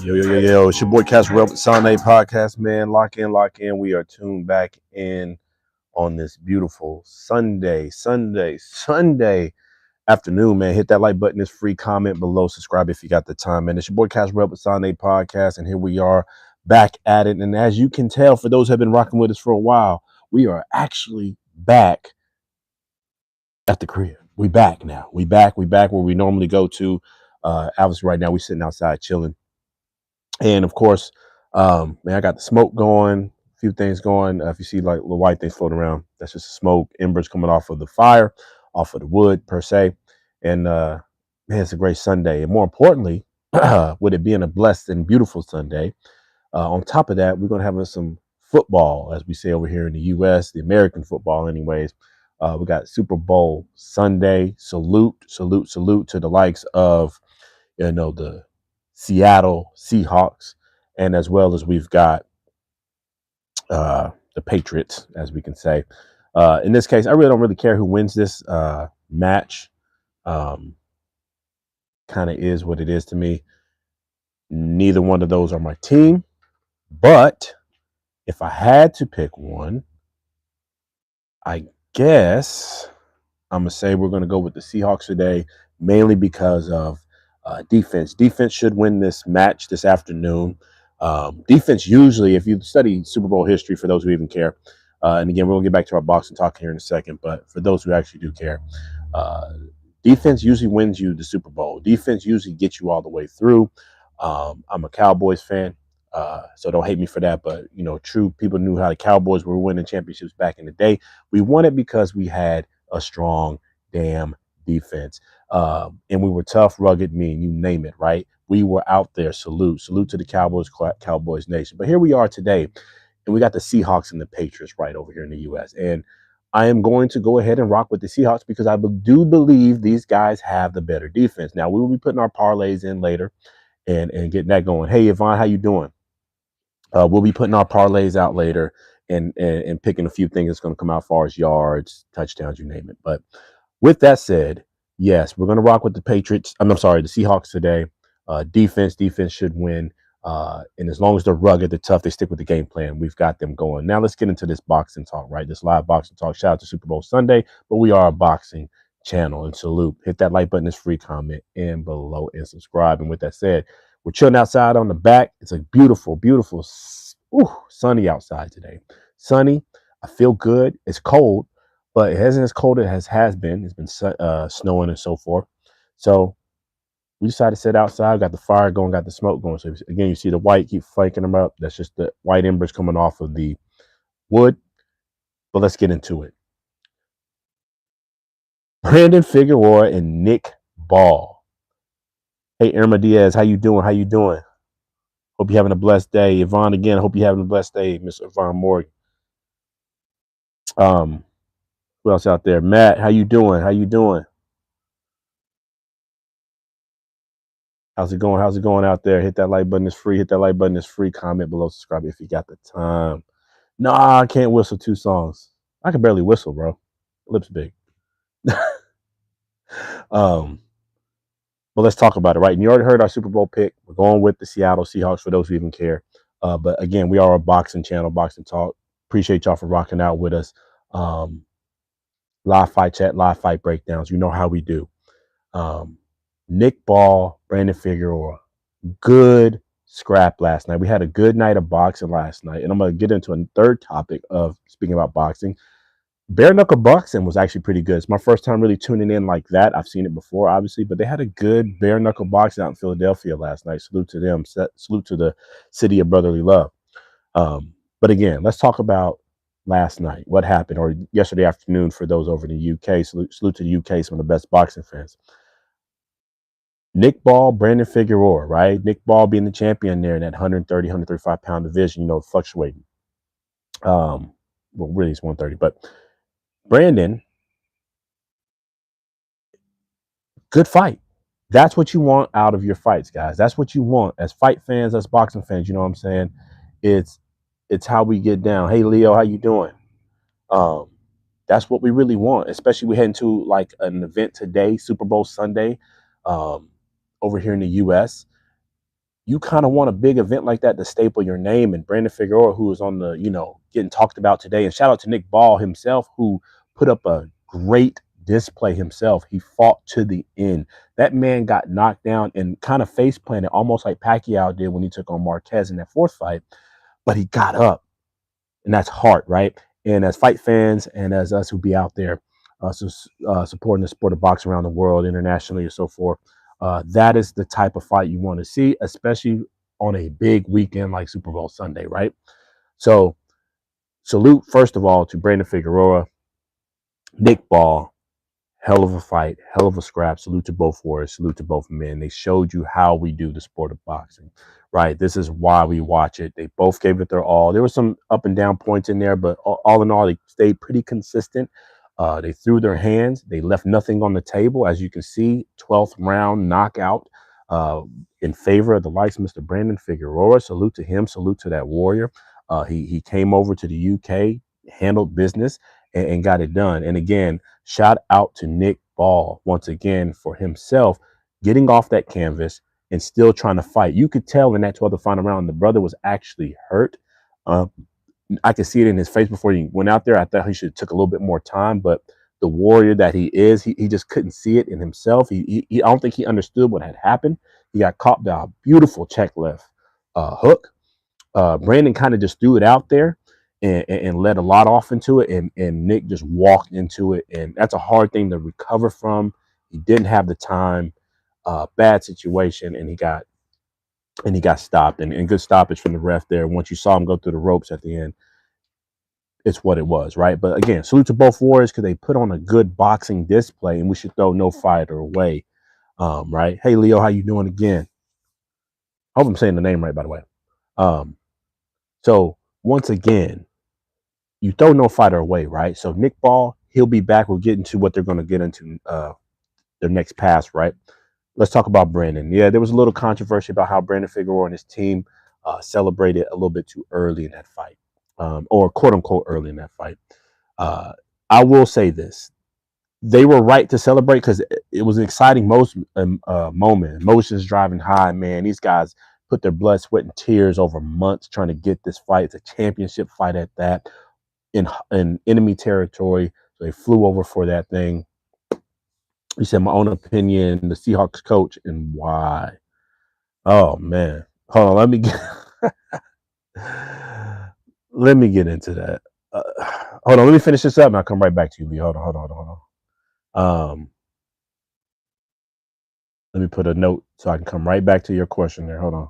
Yo, it's your boy Caswell, Sane Podcast, man. Lock in. We are tuned back in on this beautiful Sunday afternoon, man. Hit that like button. It's free. Comment below. Subscribe if you got the time, man. It's your boy Caswell, Sane Podcast, and here we are back at it. And as you can tell, for those who have been rocking with us for a while, we are actually back at the crib. We back now. We back where we normally go to. Obviously, right now we're sitting outside chilling. And of course, man, I got the smoke going, a few things going. If you see like little white things floating around, that's just smoke, embers coming off of the fire, off of the wood per se. And man, it's a great Sunday. And more importantly, with it being a blessed and beautiful Sunday, on top of that, we're gonna have some football, as we say over here in the U.S., the American football, anyways. We got Super Bowl Sunday. Salute to the likes of the Seattle Seahawks, and as well as we've got the Patriots, as we can say. In this case, I really don't care who wins this match. Kind of is what it is to me. Neither one of those are my team, but if I had to pick one, I guess I'm gonna say we're gonna go with the Seahawks today, mainly because of defense. Defense should win this match this afternoon. Defense usually, if you study Super Bowl history, for those who even care, and again, we'll get back to our boxing talk here in a second, but for those who actually do care, defense usually wins you the Super Bowl. Defense usually gets you all the way through. I'm a Cowboys fan, so don't hate me for that, but, true people knew how the Cowboys were winning championships back in the day. We won it because we had a strong damn defense. And we were tough, rugged, mean, you name it, right? We were out there. Salute to the Cowboys Nation. But here we are today, and we got the Seahawks and the Patriots right over here in the U.S. And I am going to go ahead and rock with the Seahawks because I do believe these guys have the better defense. Now, we will be putting our parlays in later and getting that going. Hey, Yvonne, how you doing? We'll be putting our parlays out later and picking a few things that's going to come out as far as yards, touchdowns, you name it. But with that said, yes, we're going to rock with the Patriots. the Seahawks today. Defense should win. And as long as they're rugged, they're tough, they stick with the game plan. We've got them going. Now let's get into this boxing talk, right? This live boxing talk. Shout out to Super Bowl Sunday, but we are a boxing channel. And salute. Hit that like button. It's free. Comment and below and subscribe. And with that said, we're chilling outside on the back. It's a beautiful, sunny outside today. Sunny. I feel good. It's cold, but it hasn't as cold as it has been. It's been snowing and so forth. So we decided to sit outside, got the fire going, got the smoke going. So again, you see the white keep flaking them up. That's just the white embers coming off of the wood. But let's get into it. Brandon Figueroa and Nick Ball. Hey, Irma Diaz, how you doing? Hope you're having a blessed day. Yvonne, again, hope you're having a blessed day, Miss Yvonne Morgan. Who else out there? Matt, how you doing? How's it going out there? Hit that like button. It's free. Comment below, subscribe if you got the time. Nah, I can't whistle 2 songs. I can barely whistle, bro. Lips big. But let's talk about it, right? And you already heard our Super Bowl pick. We're going with the Seattle Seahawks for those who even care. But again, we are a boxing channel, Boxing Talk. Appreciate y'all for rocking out with us. Um, Live fight chat, live fight breakdowns. You know how we do. Um, Nick Ball, Brandon Figueroa, good scrap last night. We had a good night of boxing last night, and I'm going to get into a third topic of speaking about boxing. Bare knuckle boxing was actually pretty good. It's my first time really tuning in like that. I've seen it before, obviously, but they had a good bare knuckle boxing out in Philadelphia last night. Salute to them. Salute to the city of brotherly love. But again, let's talk about last night. What happened, or yesterday afternoon for those over in the UK. Salute to the UK, some of the best boxing fans. Nick Ball, Brandon Figueroa, right? Nick Ball being the champion there in that 130, 135 pound division, fluctuating. Well, really it's 130, but Brandon, good fight. That's what you want out of your fights, guys. That's what you want as fight fans, as boxing fans. You know what I'm saying? It's how we get down. Hey, Leo, how you doing? Um, that's what we really want, especially we head into like an event today, Super Bowl Sunday, um, over here in the U.S. You kind of want a big event like that to staple your name. And Brandon Figueroa, who is on the, getting talked about today, and shout out to Nick Ball himself, who put up a great display himself. He fought to the end. That man got knocked down and kind of face planted, almost like Pacquiao did when he took on Marquez in that fourth fight, but he got up, and that's heart, right? And as fight fans and as us who be out there supporting the sport of boxing around the world, internationally, and so forth, that is the type of fight you want to see, especially on a big weekend like Super Bowl Sunday, right? So, salute first of all to Brandon Figueroa, Nick Ball. Hell of a fight, hell of a scrap. Salute to both warriors, salute to both men. They showed you how we do the sport of boxing, right? This is why we watch it. They both gave it their all. There were some up and down points in there, but all in all, they stayed pretty consistent. They threw their hands. They left nothing on the table. As you can see, 12th round knockout in favor of the likes of Mr. Brandon Figueroa. Salute to him. Salute to that warrior. He came over to the UK, handled business, and got it done. And again, shout out to Nick Ball once again for himself getting off that canvas and still trying to fight. You could tell in that 12th final round the brother was actually hurt. I could see it in his face before he went out there. I thought he should have took a little bit more time, but the warrior that he is, he just couldn't see it in himself. I don't think he understood what had happened. He got caught by a beautiful check left hook. Brandon kind of just threw it out there and let a lot off into it, and Nick just walked into it, and that's a hard thing to recover from. He didn't have the time. Bad situation, and he got stopped, and good stoppage from the ref there. Once you saw him go through the ropes at the end, it's what it was, right? But again, salute to both warriors because they put on a good boxing display, and we should throw no fighter away, right? Hey, Leo, how you doing again? I hope I'm saying the name right, by the way. So once again, you throw no fighter away, right? So Nick Ball, he'll be back. We'll get into what they're going to get into their next pass, right? Let's talk about Brandon. Yeah, there was a little controversy about how Brandon Figueroa and his team celebrated a little bit too early in that fight, or quote unquote early in that fight. I will say this. They were right to celebrate because it was an exciting moment. Emotions driving high, man. These guys put their blood, sweat, and tears over months trying to get this fight. It's a championship fight at that in enemy territory. So they flew over for that thing. You said my own opinion, the Seahawks coach, and why. Oh man. Hold on, let me get into that. Hold on, let me finish this up and I'll come right back to you, Lee. Hold on. Let me put a note so I can come right back to your question there. Hold on.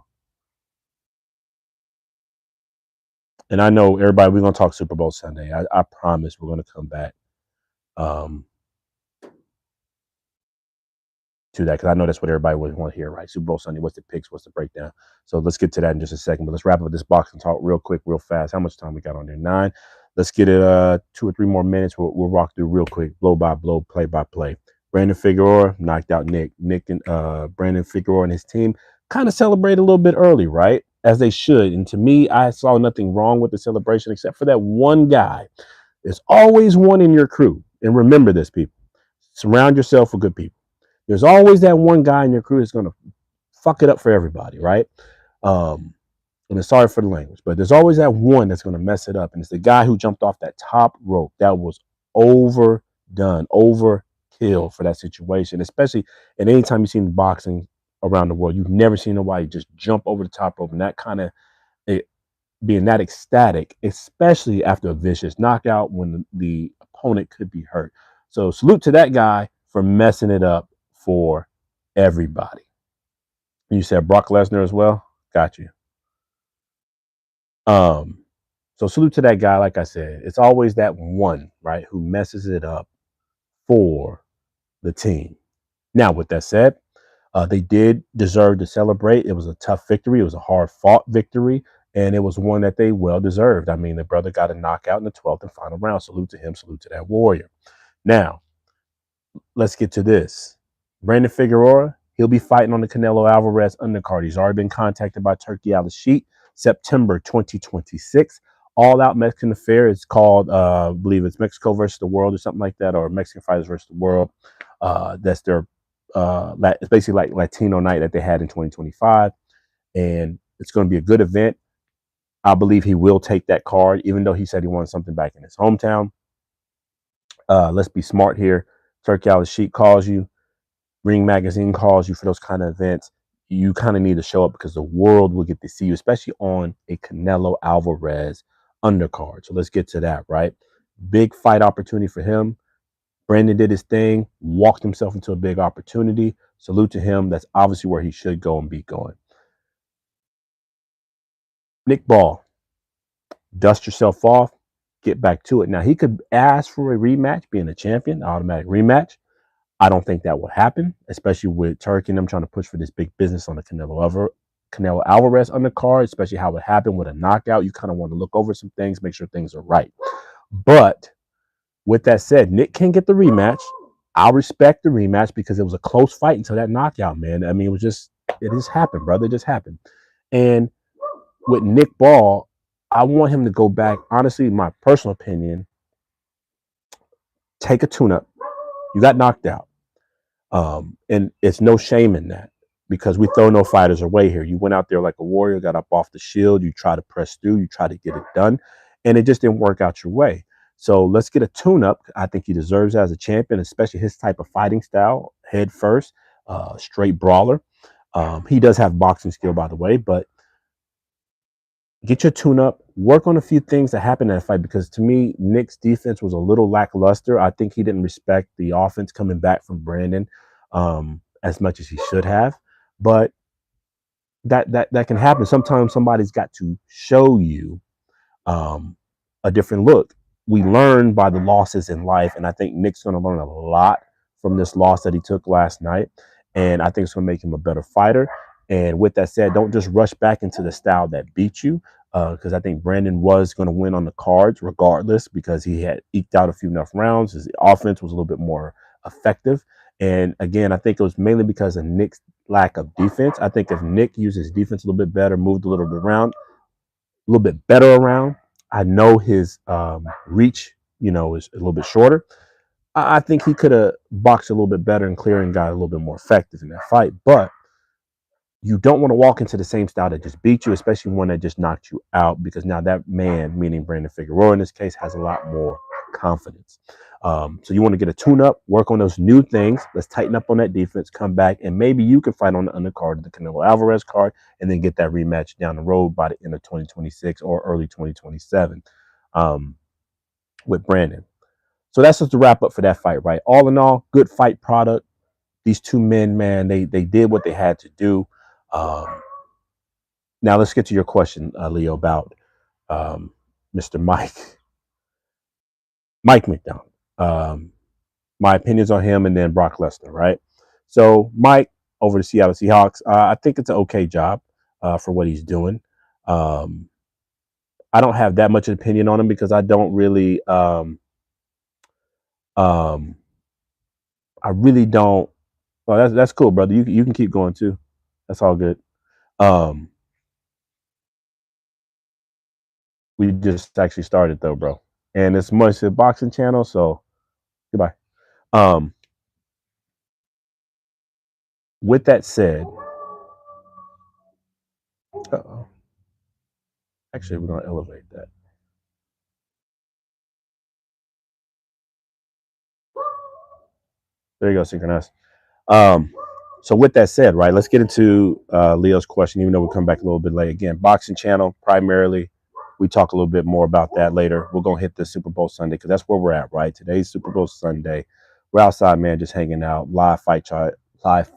And I know everybody, we're gonna talk Super Bowl Sunday. I promise we're gonna come back. To that because I know that's what everybody would want to hear, right? Super Bowl Sunday, what's the picks, what's the breakdown? So let's get to that in just a second. But let's wrap up this boxing talk real quick, real fast. How much time we got on there? 9. Let's get it 2 or 3 more minutes. We'll rock through real quick, blow by blow, play by play. Brandon Figueroa knocked out Nick. Nick and Brandon Figueroa and his team kind of celebrated a little bit early, right? As they should. And to me, I saw nothing wrong with the celebration except for that one guy. There's always one in your crew. And remember this, people. Surround yourself with good people. There's always that one guy in your crew that's going to fuck it up for everybody, right? and it's sorry for the language, but there's always that one that's going to mess it up. And it's the guy who jumped off that top rope. That was overdone, overkill for that situation, especially and anytime you've seen boxing around the world, you've never seen nobody just jump over the top rope and that kind of being that ecstatic, especially after a vicious knockout when the opponent could be hurt. So salute to that guy for messing it up for everybody. You said Brock Lesnar as well? Got you. So salute to that guy. Like I said, it's always that one, right, who messes it up for the team. Now, with that said, they did deserve to celebrate. It was a tough victory. It was a hard-fought victory, and it was one that they well deserved. I mean, the brother got a knockout in the 12th and final round. Salute to him. Salute to that warrior. Now, let's get to this. Brandon Figueroa, he'll be fighting on the Canelo Alvarez undercard. He's already been contacted by Turkey Al-Sheikh, September 2026. All Out Mexican Affair is called, I believe it's Mexico versus the World or something like that, or Mexican Fighters versus the World. That's their, it's basically like Latino night that they had in 2025. And it's going to be a good event. I believe he will take that card, even though he said he wanted something back in his hometown. Let's be smart here. Turkey Al-Sheikh calls you. Ring Magazine calls you for those kind of events. You kind of need to show up because the world will get to see you, especially on a Canelo Alvarez undercard. So let's get to that, right? Big fight opportunity for him. Brandon did his thing, walked himself into a big opportunity. Salute to him. That's obviously where he should go and be going. Nick Ball, dust yourself off, get back to it. Now, he could ask for a rematch, being a champion, automatic rematch. I don't think that will happen, especially with Turkey and them trying to push for this big business on the Canelo Alvarez undercard, especially how it happened with a knockout. You kind of want to look over some things, make sure things are right. But with that said, Nick can get the rematch. I'll respect the rematch because it was a close fight until that knockout, man. I mean, it just happened, brother. It just happened. And with Nick Ball, I want him to go back. Honestly, my personal opinion, take a tune-up. You got knocked out. And it's no shame in that because we throw no fighters away here. You went out there like a warrior, got up off the shield, you try to press through, you try to get it done, and it just didn't work out your way. So let's get a tune-up. I think he deserves it as a champion, especially his type of fighting style, head first, straight brawler. He does have boxing skill, by the way, but get your tune up, work on a few things that happened in that fight because to me, Nick's defense was a little lackluster. I think he didn't respect the offense coming back from Brandon as much as he should have. But that can happen. Sometimes somebody's got to show you a different look. We learn by the losses in life, and I think Nick's going to learn a lot from this loss that he took last night. And I think it's going to make him a better fighter. And with that said, don't just rush back into the style that beat you, because I think Brandon was going to win on the cards regardless because he had eked out a few enough rounds. His offense was a little bit more effective. And again, I think it was mainly because of Nick's lack of defense. I think if Nick used his defense a little bit better, moved a little bit around, a little bit better around, I know his reach, is a little bit shorter. I think he could have boxed a little bit better and clear and got a little bit more effective in that fight. But you don't want to walk into the same style that just beat you, especially one that just knocked you out, because now that man, meaning Brandon Figueroa in this case, has a lot more confidence. So you want to get a tune-up, work on those new things. Let's tighten up on that defense, come back, and maybe you can fight on the undercard of the Canelo Alvarez card and then get that rematch down the road by the end of 2026 or early 2027 with Brandon. So that's just the wrap up for that fight, right? All in all, good fight product. These two men, man, they did what they had to do. Now let's get to your question, Leo, about Mr. Mike McDonald. My opinions on him and then Brock Lesnar, right? So Mike over the Seattle Seahawks, I think it's an okay job for what he's doing. I don't have that much opinion on him because I don't really, I really don't. Well, that's cool, brother. You can keep going too. That's all good. Um, we just actually started though, bro. And it's much a boxing channel, so goodbye. Um, with that said, uh-oh. Actually, we're going to elevate that. There you go, synchronize. Um, so with that said, right, let's get into Leo's question, even though we'll come back a little bit late. Again, boxing channel primarily. We talk a little bit more about that later. We're going to hit the Super Bowl Sunday because that's where we're at, right? Today's Super Bowl Sunday. We're outside, man, just hanging out. Live fight talk, live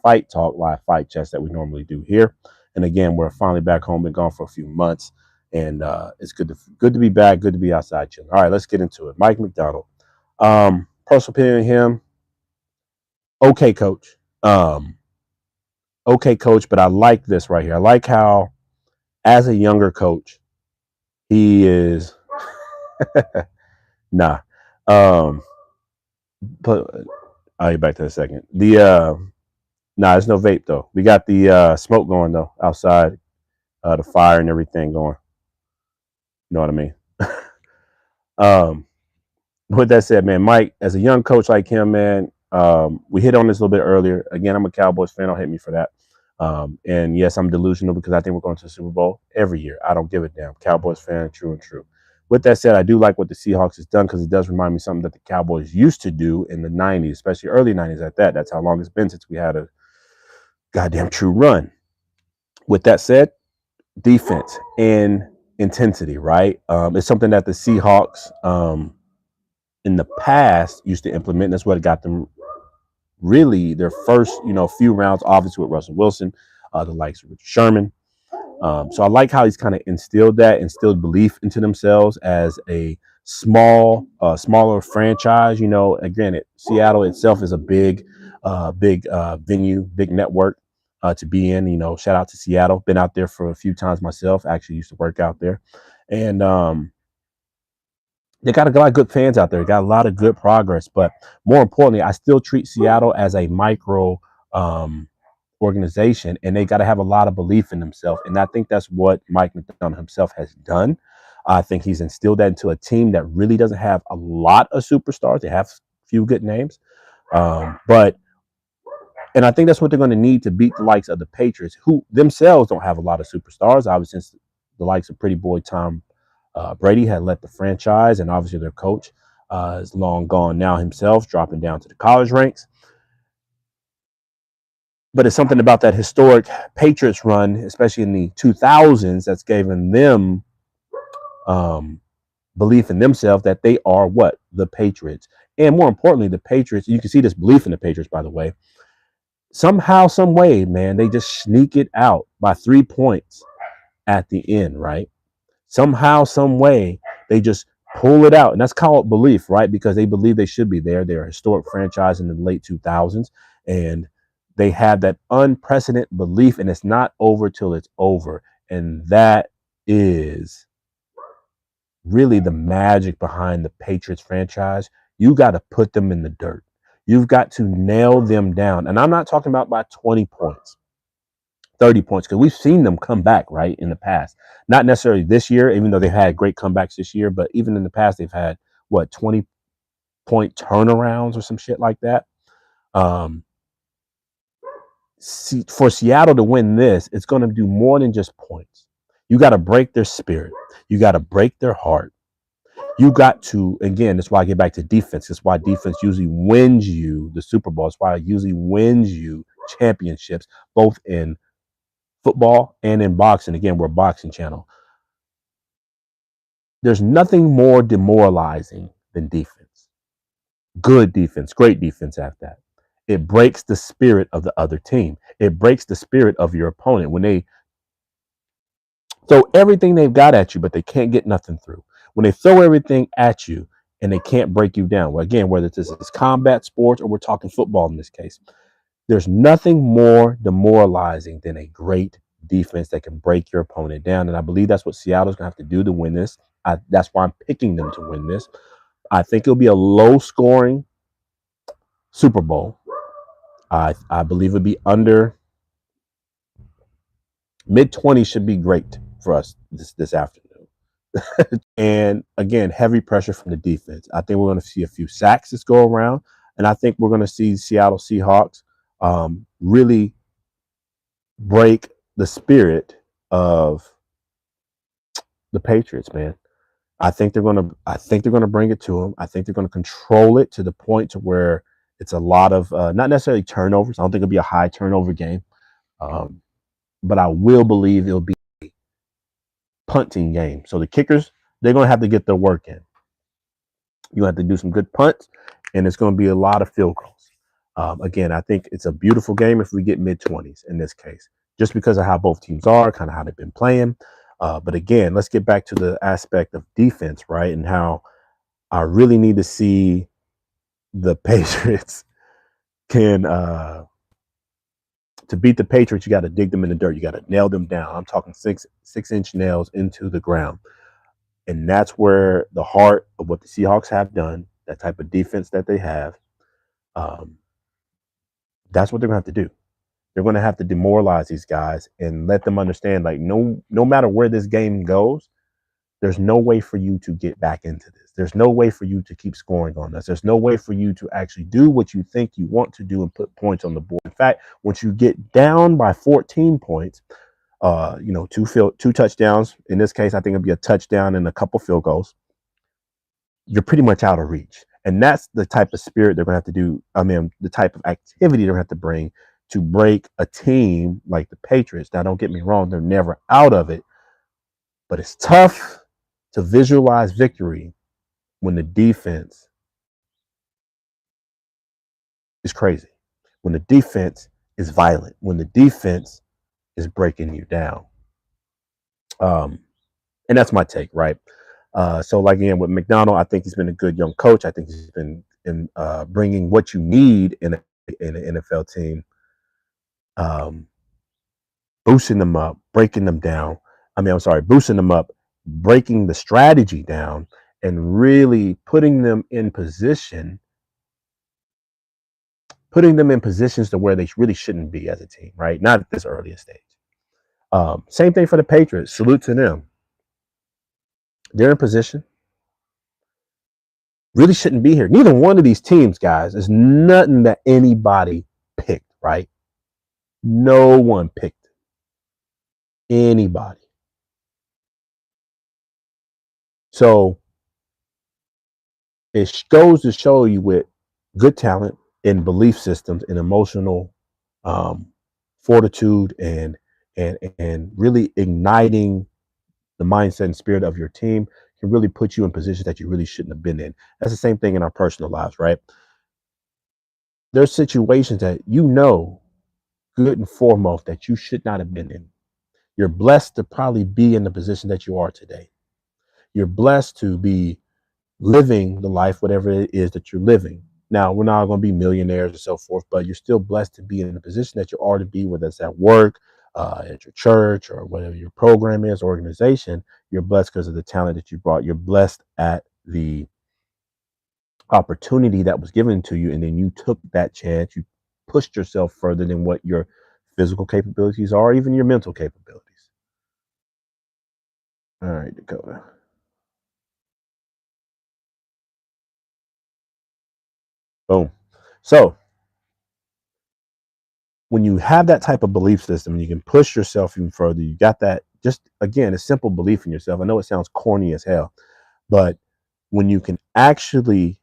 fight chats that we normally do here. And again, we're finally back home. Been gone for a few months, and it's good to be back. Good to be outside chilling. All right, let's get into it. Mike McDonald. Personal opinion of him. Okay, coach. Okay, coach, but I like this right here. I like how, as a younger coach, he is nah. But I'll get back to that in a second. Nah, there's no vape though. We got the smoke going though outside, the fire and everything going. You know what I mean? um, with that said, man, Mike, as a young coach like him, man, we hit on this a little bit earlier. Again, I'm a Cowboys fan. Don't hate me for that. And yes, I'm delusional because I think we're going to the Super Bowl every year. I don't give a damn. Cowboys fan, true and true. With that said, I do like what the Seahawks has done because it does remind me of something that the Cowboys used to do in the 90s, especially early 90s at that. That's how long it's been since we had a goddamn true run. With that said, defense and intensity, right? It's something that the Seahawks in the past used to implement. And that's what got them really their first, few rounds, obviously with Russell Wilson, the likes of Richard Sherman. So I like how he's kind of instilled belief into themselves as a smaller franchise. Again, Seattle itself is a big venue, big network to be in. Shout out to Seattle. Been out there for a few times myself. Actually, used to work out there, and they got a lot of good fans out there. Got a lot of good progress, but more importantly, I still treat Seattle as a micro organization, and they got to have a lot of belief in themselves. And I think that's what Mike McDonald himself has done. I think he's instilled that into a team that really doesn't have a lot of superstars. They have a few good names, but and I think that's what they're going to need to beat the likes of the Patriots, who themselves don't have a lot of superstars. Obviously, since the likes of Pretty Boy Tom Brady had left the franchise, and obviously their coach is long gone now himself, dropping down to the college ranks. But it's something about that historic Patriots run, especially in the 2000s, that's given them belief in themselves that they are what? The Patriots. And more importantly, the Patriots, you can see this belief in the Patriots, by the way. Somehow, some way, man, they just sneak it out by 3 points at the end, right? Somehow, some way, they just pull it out. And that's called belief, right? Because they believe they should be there. They're a historic franchise in the late 2000s. And they have that unprecedented belief, and it's not over till it's over. And that is really the magic behind the Patriots franchise. You got to put them in the dirt. You've got to nail them down. And I'm not talking about by 20 points, 30 points, because we've seen them come back, right, in the past. Not necessarily this year, even though they've had great comebacks this year, but even in the past, they've had, 20-point turnarounds or some shit like that. For Seattle to win this, it's going to do more than just points. You got to break their spirit. You got to break their heart. You got to, again, that's why I get back to defense. That's why defense usually wins you the Super Bowl. That's why it usually wins you championships, both in football and in boxing. Again, we're a boxing channel. There's nothing more demoralizing than defense. Good defense, great defense at that. It breaks the spirit of the other team. It breaks the spirit of your opponent when they throw everything they've got at you, but they can't get nothing through. When they throw everything at you and they can't break you down. Well, again, whether it's combat sports or we're talking football in this case, there's nothing more demoralizing than a great defense that can break your opponent down. And I believe that's what Seattle's going to have to do to win this. That's why I'm picking them to win this. I think it'll be a low-scoring Super Bowl. I believe it'll be under mid-20s should be great for us this afternoon. And again, heavy pressure from the defense. I think we're going to see a few sacks this go around, and I think we're going to see Seattle Seahawks really break the spirit of The Patriots, man. I think they're gonna bring it to them. I think they're gonna control it to the point to where it's a lot of not necessarily turnovers. I don't think it'll be a high turnover game, um, but I will believe it'll be a punting game. So the kickers, they're gonna have to get their work in. You have to do some good punts, and it's gonna be a lot of field goals. Again, I think it's a beautiful game if we get mid-20s in this case, just because of how both teams are, kind of how they've been playing. But again, let's get back to the aspect of defense, right? And how I really need to see the Patriots can to beat the Patriots. You got to dig them in the dirt. You got to nail them down. I'm talking 6-inch nails into the ground, and that's where the heart of what the Seahawks have done, that type of defense that they have, um, that's what they're gonna have to do. They're going to have to demoralize these guys and let them understand, like, no matter where this game goes, there's no way for you to get back into this. There's no way for you to keep scoring on us. There's no way for you to actually do what you think you want to do and put points on the board. In fact, once you get down by 14 points, two touchdowns. In this case, I think it'll be a touchdown and a couple field goals. You're pretty much out of reach. And that's the type of spirit they're going to have to do. The type of activity they're going to have to bring to break a team like the Patriots. Now, don't get me wrong, they're never out of it, but it's tough to visualize victory when the defense is crazy, when the defense is violent, when the defense is breaking you down. And that's my take, right? So, like, again, with McDonald, I think he's been a good young coach. I think he's been in bringing what you need in an NFL team. Boosting them up, breaking them down. Boosting them up, breaking the strategy down, and really putting them in positions to where they really shouldn't be as a team, right? Not at this earliest stage. Same thing for the Patriots. Salute to them. They're in position. Really shouldn't be here. Neither one of these teams, guys, is nothing that anybody picked, right? No one picked anybody. So it goes to show you, with good talent and belief systems and emotional fortitude and really igniting the mindset and spirit of your team, can really put you in positions that you really shouldn't have been in. That's the same thing in our personal lives, right? There's situations that good and foremost, that you should not have been in. You're blessed to probably be in the position that you are today. You're blessed to be living the life, whatever it is that you're living. Now, we're not going to be millionaires and so forth, but you're still blessed to be in the position that you are to be, whether it's at work, at your church, or whatever your program is, organization. You're blessed because of the talent that you brought. You're blessed at the opportunity that was given to you, and then you took that chance. You pushed yourself further than what your physical capabilities are, even your mental capabilities. All right, Dakota. Boom. So when you have that type of belief system and you can push yourself even further, you got that, just again, a simple belief in yourself. I know it sounds corny as hell, but when you can actually,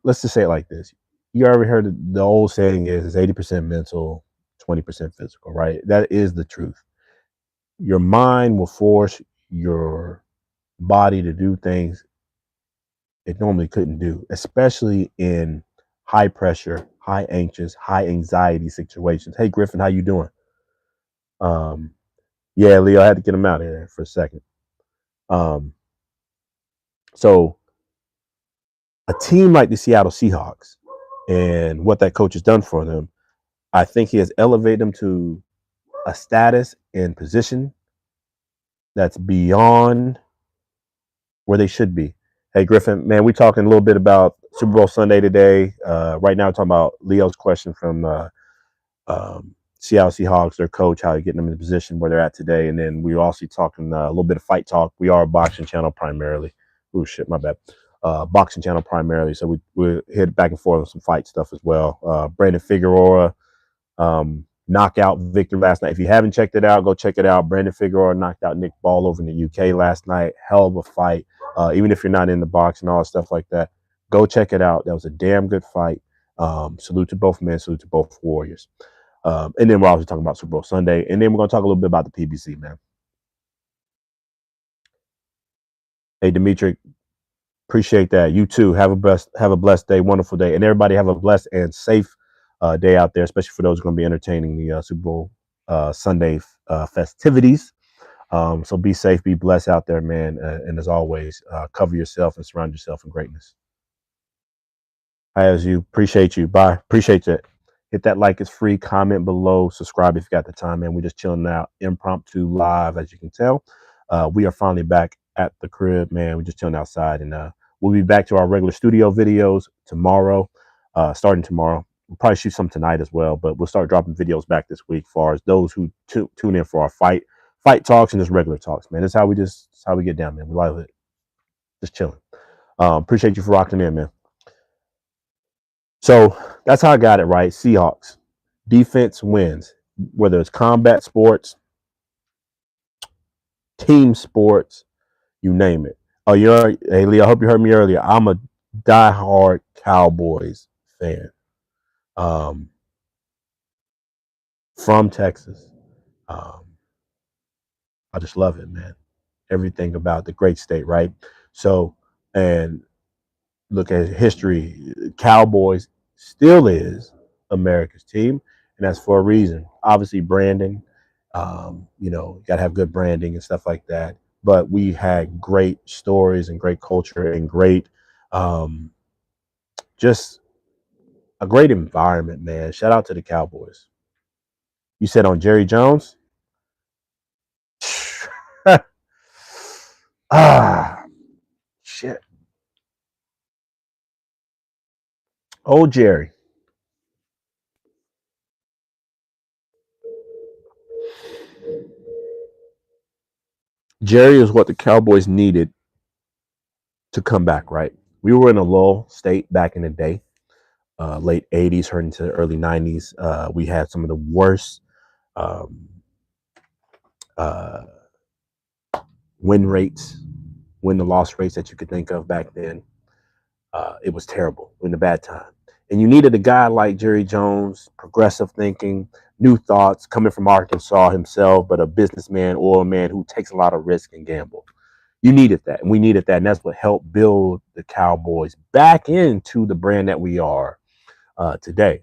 let's just say it like this. You already heard the old saying is 80% mental, 20% physical, right? That is the truth. Your mind will force your body to do things it normally couldn't do, especially in high pressure, high anxious, high anxiety situations. Hey, Griffin, how you doing? Yeah, Leo, I had to get him out of here for a second. So a team like the Seattle Seahawks and what that coach has done for them, I think he has elevated them to a status and position that's beyond where they should be. Hey, Griffin, man, we're talking a little bit about Super Bowl Sunday today. Right now, we're talking about Leo's question from Seattle Seahawks, their coach, how they're getting them in the position where they're at today. And then we're also talking a little bit of fight talk. We are a boxing channel primarily. Oh, shit, my bad. Boxing channel primarily. So we hit back and forth on some fight stuff as well. Brandon Figueroa, knockout victory last night. If you haven't checked it out, go check it out. Brandon Figueroa knocked out Nick Ball over in the UK last night. Hell of a fight. Even if you're not in the box and all that stuff like that, go check it out. That was a damn good fight. Salute to both men. Salute to both warriors. And then we're also talking about Super Bowl Sunday. And then we're going to talk a little bit about the PBC, man. Hey, Dimitri, appreciate that. You too. Have a blessed day, wonderful day. And everybody have a blessed and safe day out there, especially for those who are going to be entertaining the Super Bowl Sunday festivities. So be safe, be blessed out there, man. And as always, cover yourself and surround yourself in greatness. As you, appreciate you. Bye. Appreciate you. Hit that like, it's free. Comment below. Subscribe if you got the time, man. We're just chilling out, impromptu live, as you can tell. We are finally back at the crib, man. We're just chilling outside, and we'll be back to our regular studio videos tomorrow, starting tomorrow. We'll probably shoot some tonight as well, but we'll start dropping videos back this week for those who tune in for our fight talks and just regular talks, man. That's how we get down, man. We love it. Just chilling. Appreciate you for rocking in, man. So that's how I got it right. Seahawks. Defense wins. Whether it's combat sports, team sports, you name it. Oh, hey Lee, I hope you heard me earlier. I'm a diehard Cowboys fan. From Texas. I just love it, man. Everything about the great state, right? So, and look at history. Cowboys still is America's team, and that's for a reason. Obviously, branding. You got to have good branding and stuff like that. But we had great stories and great culture and great, just a great environment, man. Shout out to the Cowboys. You said on Jerry Jones? Shit. Oh, Jerry. Jerry is what the Cowboys needed to come back, right? We were in a lull state back in the day, late 80s, heard into the early 90s. We had some of the worst um, uh, win to loss rates that you could think of back then. It was terrible in the bad time. And you needed a guy like Jerry Jones, progressive thinking, new thoughts, coming from Arkansas himself, but a businessman or a man who takes a lot of risk and gamble. You needed that, and we needed that, and that's what helped build the Cowboys back into the brand that we are today.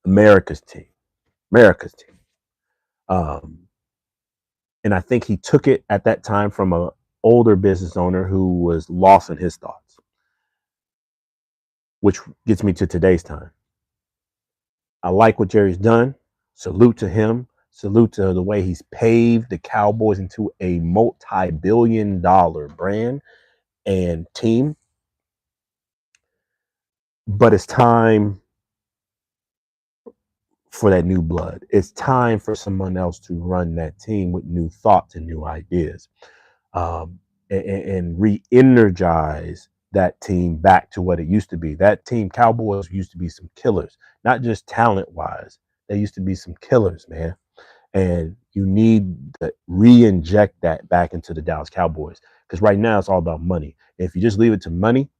America's team. And I think he took it at that time from an older business owner who was lost in his thoughts, which gets me to today's time. I like what Jerry's done. Salute to him. Salute to the way he's paved the Cowboys into a multi-billion-dollar brand and team. But it's time for that new blood. It's time for someone else to run that team with new thoughts and new ideas, and re-energize that team back to what it used to be. That team, Cowboys, used to be some killers, not just talent-wise. They used to be some killers, man. And you need to re-inject that back into the Dallas Cowboys, because right now it's all about money. If you just leave it to money,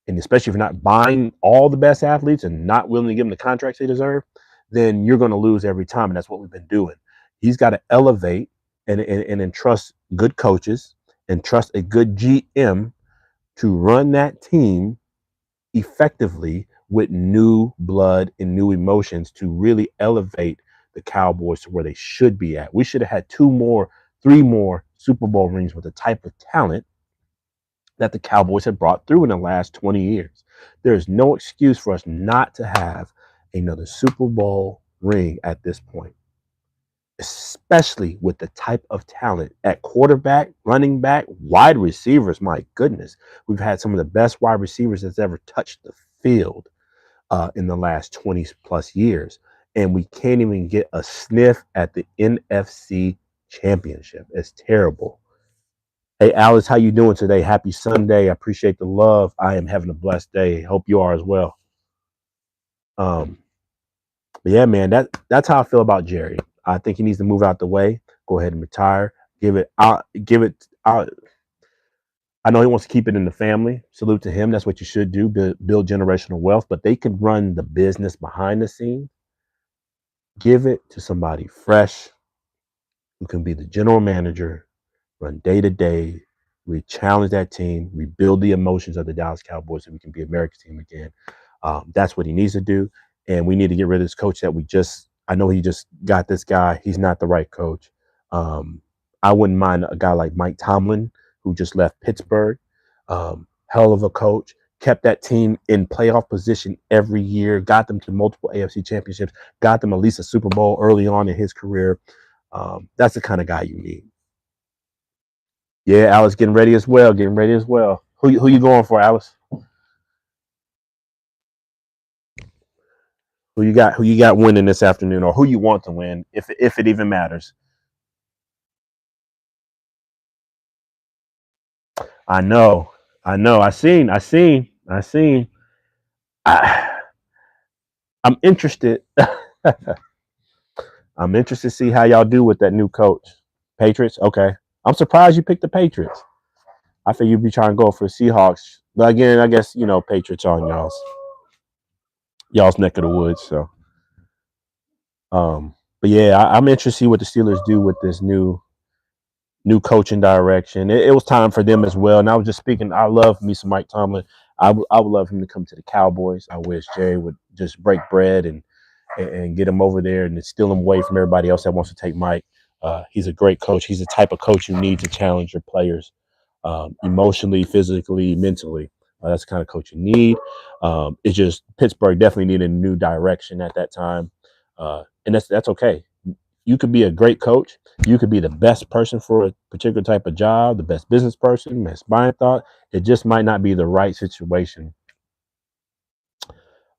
and especially if you're not buying all the best athletes and not willing to give them the contracts they deserve, then you're going to lose every time. And that's what we've been doing. He's got to elevate and entrust good coaches and trust a good GM to run that team effectively with new blood and new emotions to really elevate the Cowboys to where they should be at. We should have had 3 more Super Bowl rings with the type of talent that the Cowboys have brought through in the last 20 years. There is no excuse for us not to have another Super Bowl ring at this point, especially with the type of talent at quarterback, running back, wide receivers. My goodness, we've had some of the best wide receivers that's ever touched the field in the last 20 plus years. And we can't even get a sniff at the NFC Championship. It's terrible. Hey, Alice, how you doing today? Happy Sunday. I appreciate the love. I am having a blessed day. Hope you are as well. But yeah, man, that's how I feel about Jerry. I think he needs to move out the way, go ahead and retire, give it out, give it out. I know he wants to keep it in the family. Salute to him. That's what you should do, build generational wealth. But they can run the business behind the scenes. Give it to somebody fresh who can be the general manager, run day to day. We challenge that team, rebuild the emotions of the Dallas Cowboys so we can be America's team again. That's what he needs to do. And we need to get rid of this coach that I know he just got this guy. He's not the right coach. I wouldn't mind a guy like Mike Tomlin, who just left Pittsburgh. Hell of a coach, kept that team in playoff position every year, got them to multiple AFC championships, got them at least a Super Bowl early on in his career. That's the kind of guy you need. Yeah, Alice getting ready as well. Getting ready as well. Who you going for, Alice? Who you got? Who you got winning this afternoon, or who you want to win, if it even matters? I know, I know. I seen. I, I'm interested. I'm interested to see how y'all do with that new coach. Patriots. Okay. I'm surprised you picked the Patriots. I think you'd be trying to go for the Seahawks, but again, I guess Patriots on y'all's neck of the woods. So, but yeah, I'm interested to see what the Steelers do with this new coaching direction. It was time for them as well. And I was just speaking. I love me some Mike Tomlin. I would love him to come to the Cowboys. I wish Jerry would just break bread and get him over there and steal him away from everybody else that wants to take Mike. He's a great coach. He's the type of coach you need to challenge your players emotionally, physically, mentally. That's the kind of coach you need. It's just Pittsburgh definitely needed a new direction at that time, and that's okay. You could be a great coach. You could be the best person for a particular type of job, the best business person, best mind thought. It just might not be the right situation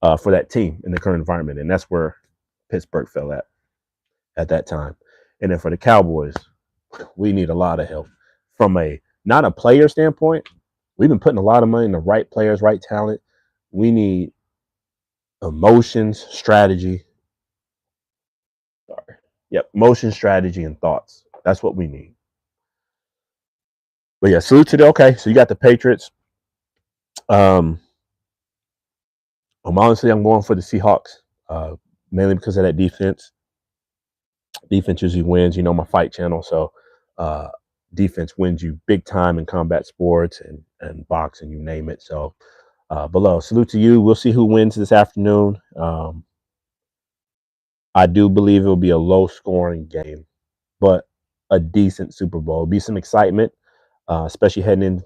for that team in the current environment, and that's where Pittsburgh fell at that time. And then for the Cowboys, we need a lot of help from a not a player standpoint. We've been putting a lot of money in the right players, right talent. We need emotions, strategy. Sorry. Yep, motion, strategy, and thoughts. That's what we need. But yeah, salute to the okay. So you got the Patriots. Um, I'm going for the Seahawks, mainly because of that defense. Defense usually wins. My fight channel, so uh, defense wins you big time in combat sports and boxing, you name it. So, below, salute to you. We'll see who wins this afternoon. I do believe it will be a low scoring game, but a decent Super Bowl. It'll be some excitement, especially heading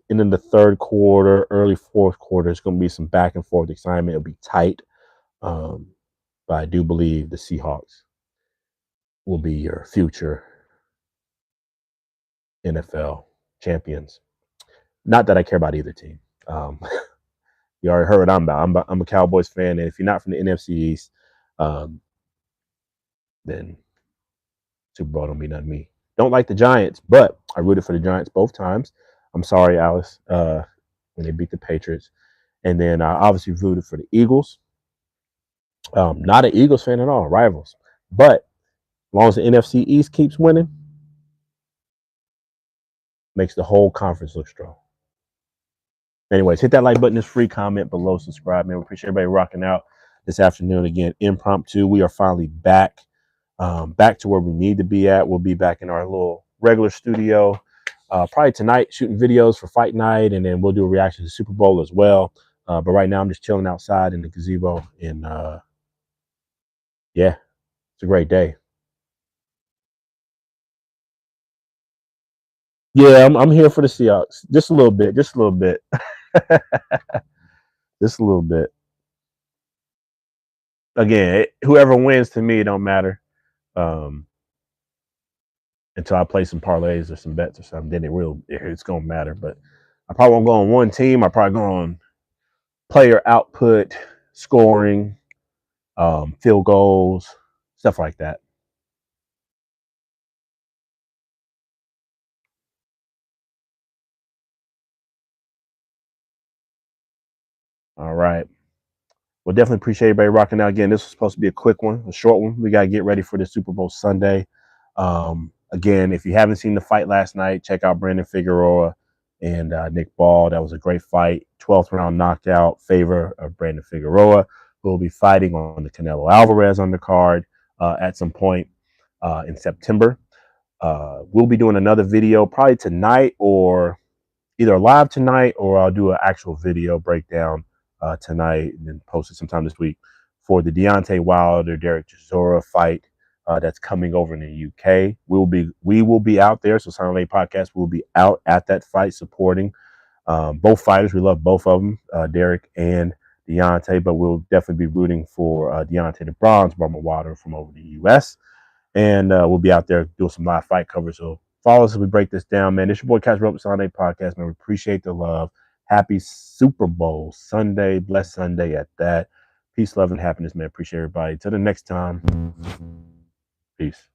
in the third quarter, early fourth quarter. It's going to be some back and forth excitement. It'll be tight, um, but I do believe the Seahawks will be your future NFL champions. Not that I care about either team. Um, you already heard what I'm about. I'm a Cowboys fan, and if you're not from the NFC East, um, then Super Bowl don't mean nothing to me. Don't like the Giants, but I rooted for the Giants both times. I'm sorry, Alice, when they beat the Patriots. And then I obviously rooted for the Eagles. Not an Eagles fan at all, rivals. But as long as the NFC East keeps winning, makes the whole conference look strong. Anyways, hit that like button. It's free. Comment below. Subscribe, man. We appreciate everybody rocking out this afternoon. Again, impromptu. We are finally back. Back to where we need to be at. We'll be back in our little regular studio probably tonight, shooting videos for fight night, and then we'll do a reaction to the Super Bowl as well. But right now, I'm just chilling outside in the gazebo, and yeah, it's a great day. Yeah, I'm here for the Seahawks, just a little bit, just a little bit, just a little bit. Again, whoever wins to me, it don't matter. Um, until I play some parlays or some bets or something, then it's gonna matter. But I probably won't go on one team. I probably go on player output, scoring, field goals, stuff like that. All right. Well, definitely appreciate everybody rocking out again. This was supposed to be a quick one, a short one. We got to get ready for the Super Bowl Sunday. Again, if you haven't seen the fight last night, check out Brandon Figueroa and Nick Ball. That was a great fight. 12th round knockout, favor of Brandon Figueroa, who will be fighting on the Canelo Alvarez undercard at some point in September. We'll be doing another video probably tonight, or either live tonight, or I'll do an actual video breakdown tonight and then post it sometime this week for the Deontay Wilder Derek Chisora fight that's coming over in the UK. We will be out there. So Silent Late Podcast will be out at that fight supporting both fighters. We love both of them, Derek and Deontay, but we'll definitely be rooting for Deontay the Bronze Bomber Wilder from over the US. And we'll be out there doing some live fight coverage. So follow us as we break this down, man. It's your boy Cash Rope Sunday Podcast, man. We appreciate the love. Happy Super Bowl Sunday. Blessed Sunday at that. Peace, love, and happiness, man. Appreciate everybody. Till the next time. Peace.